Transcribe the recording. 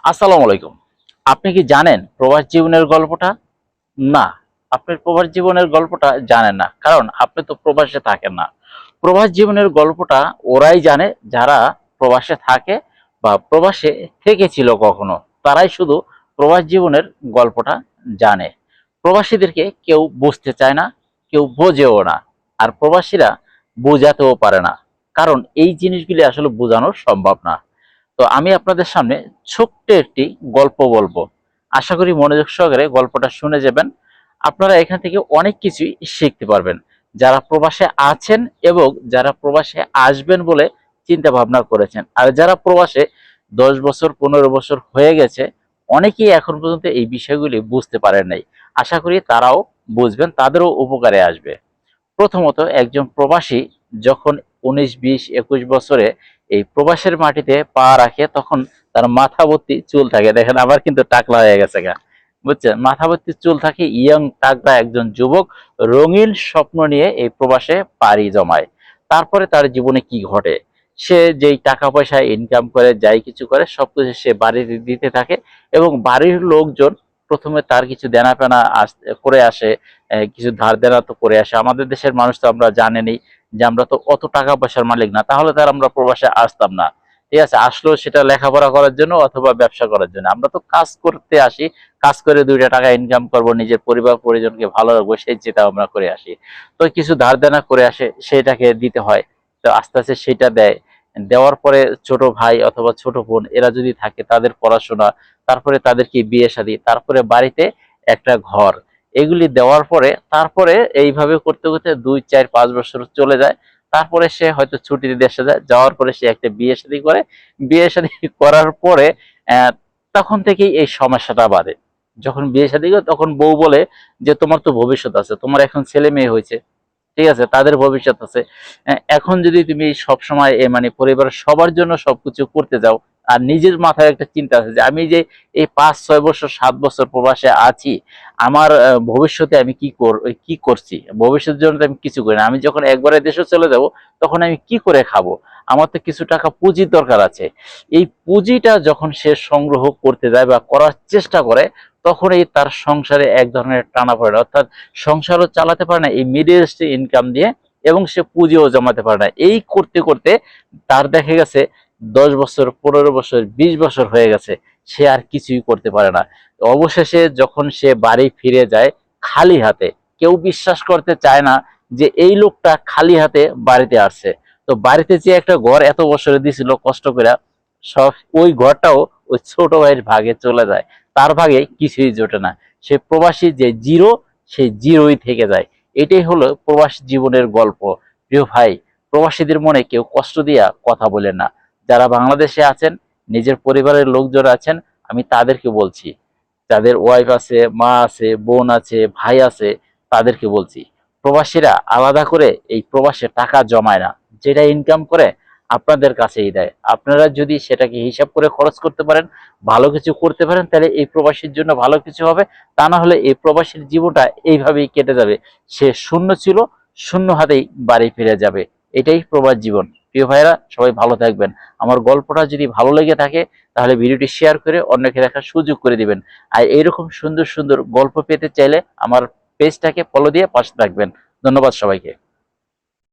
আসসালামু আলাইকুম। আপনি কি জানেন প্রবাস জীবনের গল্পটা? না, আপনি প্রবাস জীবনের গল্পটা জানেন না। কারণ আপনি তো প্রবাসে থাকেন না। প্রবাস জীবনের গল্পটা ওরাই জানে যারা প্রবাসে থাকে বা প্রবাসে থেকেছিল কখনো। তারাই শুধু প্রবাস জীবনের গল্পটা জানে। প্রবাসীদেরকে কেউ বুঝতে চায় না, কেউ বোঝেও না। আর প্রবাসীরা বোঝাতেও পারে না। কারণ এই জিনিসগুলি আসলে বোঝানো সম্ভব না। তো আমি আপনাদের সামনে ছোট্ট একটি গল্প বলবো। আশা করি মনোযোগ সহকারে গল্পটা শুনে যাবেন। আপনারা এখান থেকে অনেক কিছুই শিখতে পারবেন। যারা প্রবাসে আছেন এবং যারা প্রবাসে আসবেন বলে চিন্তা ভাবনা করেছেন, আর যারা প্রবাসে 10 বছর 15 বছর হয়ে গেছে, অনেকেই এখন পর্যন্ত এই বিষয়গুলি বুঝতে পারেন নাই। আশা করি তারাও বুঝবেন, তাদেরও উপকারে আসবে। প্রথমত, একজন প্রবাসী যখন 19 20 21 বছরে এই প্রবাসের মাটিতে পা রাখে, তখন তার মাথা ভর্তি চুল থাকে। দেখেন, আবার কিন্তু টাকলা হয়ে গেছে গা, বুঝছেন? মাথা ভর্তি চুল থাকে, ইয়ং টাকলা একজন যুবক রঙিন স্বপ্ন নিয়ে এই প্রবাসে পাড়ি জমায়। তারপরে তার জীবনে কি ঘটে? সে যেই টাকা পয়সা ইনকাম করে, যাই কিছু করে, সবকিছু সে বাড়িতে দিতে থাকে এবং বাড়ির লোকজন প্রথমে তার কিছু দেনা পেনা করে আসে, কিছু ধার দেনা তো করে আসে। আমাদের দেশের মানুষ তো আমরা জানেনই যে আমরা তো অত টাকা পয়সার মালিক না, তাহলে তার আমরা প্রবাসে আসতাম না। ঠিক আছে, আসলেও সেটা লেখাপড়া করার জন্য অথবা ব্যবসা করার জন্য। আমরা তো কাজ করতে আসি, কাজ করে 2টা টাকা ইনকাম করব, নিজের পরিবার পরিজনকে ভালো রাখবো, সেই চিন্তা আমরা করে আসি। তো কিছু ধার দেনা করে আসে, সেটাকে দিতে হয়। তো আস্তে আস্তে সেটা দেয়। দেওয়ার পরে ছোট ভাই অথবা ছোট বোন এরা যদি থাকে, তাদের পড়াশোনা, তারপরে তাদেরকে বিয়ে শাদী, তারপরে বাড়িতে একটা ঘর, এগুলি দেওয়ার পরে তারপরে এইভাবে করতে করতে 2 4 5 বছর চলে যায়। তারপরে সে হয়তো ছুটিতে দেশে যায়, যাওয়ার পরে সে একটা বিয়ে শাদী করে। বিয়ে শাদী করার পরে আহ, তখন থেকেই এই সমস্যাটা বাড়ে। যখন বিয়ে শাদী করে, তখন বউ বলে যে তোমার তো ভবিষ্যৎ আছে, তোমার এখন ছেলে মেয়ে হয়েছে, ঠিক আছে, তাদের ভবিষ্যৎ আছে। এখন যদি তুমি সব সময় মানে পরিবারের সবার জন্য সবকিছু করতে যাও, আর নিজের মাথায় একটা চিন্তা আছে যে আমি যে এই 5 6 বছর 7 বছর প্রবাসে আছি, আমার ভবিষ্যতে আমি কি করছি, ভবিষ্যতের জন্য তো আমি কিছু করি না। আমি যখন একবারে দেশে চলে যাব, তখন আমি কি করে খাবো? আমার তো কিছু টাকা পুঁজির দরকার আছে। এই পুঁজিটা যখন সে সংগ্রহ করতে যায় বা করার চেষ্টা করে, তখন এই তার সংসারে এক ধরনের টানাপোড়েন, অর্থাৎ সংসারও চালাতে পারে না এই মিডিল ইনকাম দিয়ে, এবং সে পুঁজিও জমাতে পারে না। এই করতে করতে তার দেখা গেছে 10 বছর 15 বছর 20 বছর হয়ে গেছে, সে আর কিছুই করতে পারে না। অবশেষে যখন সে বাড়ি ফিরে যায় খালি হাতে, কেউ বিশ্বাস করতে চায় না যে এই লোকটা খালি হাতে বাড়িতে আসছে। তো বাড়িতে যে একটা ঘর এত বছরে দিছিল কষ্ট করে, সব ওই ঘরটাও ওই ছোট ভাইয়ের ভাগে চলে যায়। তার ভাগে কিছুই জোটে না। সে প্রবাসী যে জিরো, সেই জিরোই থেকে যায়। এটাই হলো প্রবাসী জীবনের গল্প। প্রিয় ভাই, প্রবাসীদের মনে কেউ কষ্ট দিয়া কথা বলেন না। যারা বাংলাদেশে আছেন, নিজের পরিবারের লোকজন আছেন, আমি তাদেরকে বলছি, যাদের ওয়াইফ আছে, মা আছে, বোন আছে, ভাই আছে, তাদেরকে বলছি, প্রবাসীরা আলাদা করে এই প্রবাসে টাকা জমায় না। যেটা ইনকাম করে আপনাদের কাছেই দেয়। আপনারা যদি সেটাকে হিসাব করে খরচ করতে পারেন, ভালো কিছু করতে পারেন, তাহলে এই প্রবাসীর জন্য ভালো কিছু হবে। তা না হলে এই প্রবাসীর জীবনটা এইভাবেই কেটে যাবে। সে শূন্য ছিল, শূন্য হাতেই বাড়ি ফিরে যাবে। এটাই প্রবাস জীবন। প্রিয় ভাইরা, সবাই ভালো থাকবেন। আমার গল্পটা যদি ভালো লেগে থাকে, তাহলে ভিডিওটি শেয়ার করে অন্যকে দেখার সুযোগ করে দিবেন। আর এইরকম সুন্দর সুন্দর গল্প পেতে চাইলে আমার পেজটাকে ফলো দিয়ে পাশে থাকবেন। ধন্যবাদ সবাইকে।